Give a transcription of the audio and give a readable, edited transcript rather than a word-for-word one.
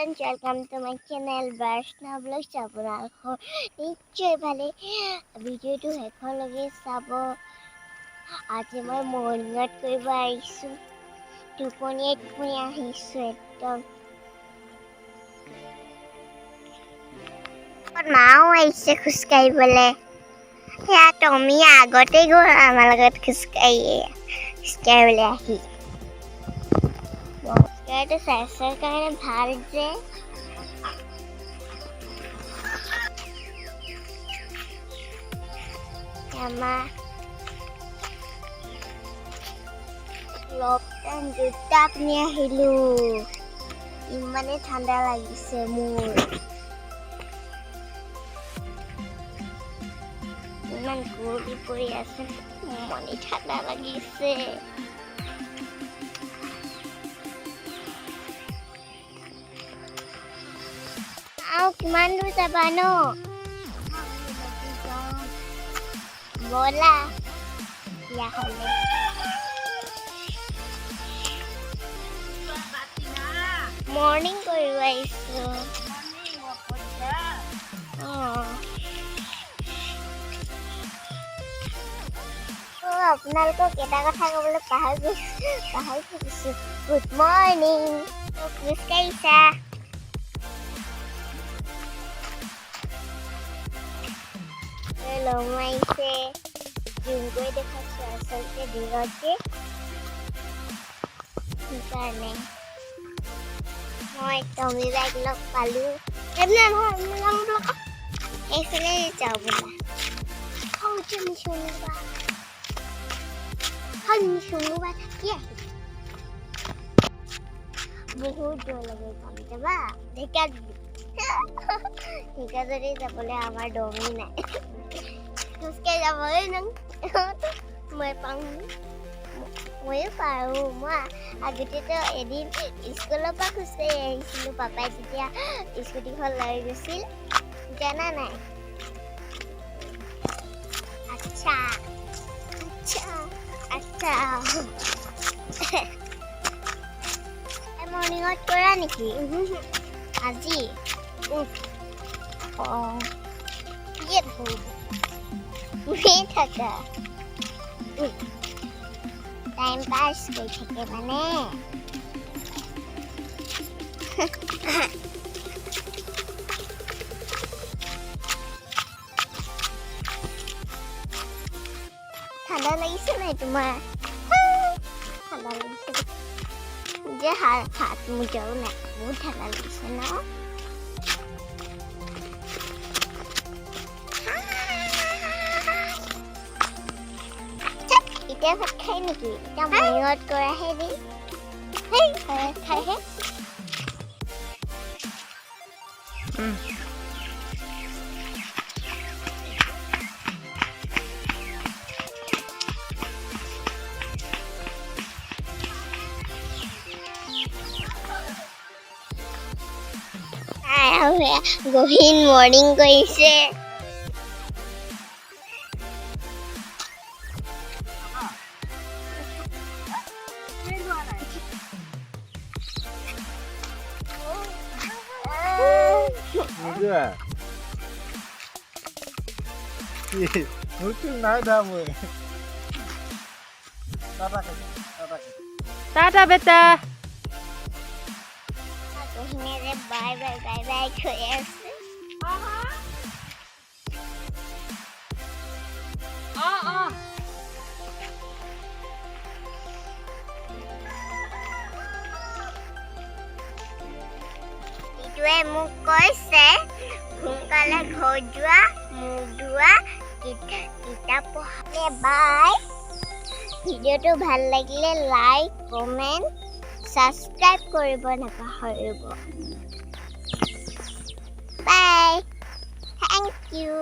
friends, welcome to my channel Barshina Vlogs. আপোনালোকৰ নিশ্চয় ভালে ভিডিঅ'টো শেষলৈকে চাব। আজি মই মৰ্ণিঙত কৰিব আহিছোঁ। টোপনি আহিছোঁ একদম। মাও আহিছে খোজকাঢ়িবলৈ। সেয়া তুমি আগতে গ'ল আমাৰ লগত খোজকাঢ়িবলৈ আহি। এইটো স্বাস্থ্যৰ কাৰণে ভাল যে আমাৰ জোতা পিন্ধি আহিলো। ইমানেই ঠাণ্ডা লাগিছে মোৰ। ইমান কুঁৱলী পৰি আছে, ইমানেই ঠাণ্ডা লাগিছে। আৰু কিমান দূৰ যাবা ন? ব'লা তেতিয়াহ'লে। মৰ্ণিং কৰিব আহিছোঁ। আপোনালোকক এটা কথা ক'বলৈ পাহৰি থাকিছোঁ। Good morning. খোজকাঢ়িছা? লমাইছে জুম কৰি দেখাইছোঁ, আচলতে দূৰত যে সেইকাৰণে মই টমি বাইক লগ পালোঁ। এইফালে যাওঁ বোলা। শুনোবা থাকি আহিব বহুত দূৰ লাগে যাম যাবা। ঢেকাজুলি যাবলৈ আমাৰ দমেই নাই। খোজকাঢ়ি যাবলৈ মই ময়ো পাৰোঁ। মই আগতেতো এদিন স্কুলৰ পৰা খোজকাঢ়ি আহিছিলোঁ। পাপাই তেতিয়া স্কুটিখন লৈ গৈছিল, জানা নাই? আচ্ছা মৰ্ণিঙত কৰা নেকি আজি? থাকা টাইম পাছ কৰি থাকে মানে। ঠাণ্ডা লাগিছে নাই তোমাৰ? ঠাণ্ডা লাগিছে যে হাত মোজাও নাই। বহুত ঠাণ্ডা লাগিছে ন? এতিয়া ভাত খাই নেকি? এতিয়া মৰ্ণিঙত কৰাহে দেই। খাইহে গহীন মৰ্ণিং কৰিছে। টাটা বেটা। গহীনে বাই বাই কৈ আছে। ইটোৱে মোক কৈছে সোনকালে ঘৰ যোৱা, মুখ ধোৱা, কিতাপ পঢ়া। বাই। ভিডিঅ'টো ভাল লাগিলে লাইক, কমেণ্ট, ছাবস্ক্ৰাইব কৰিব নাপাহৰিব। বাই। Thank U.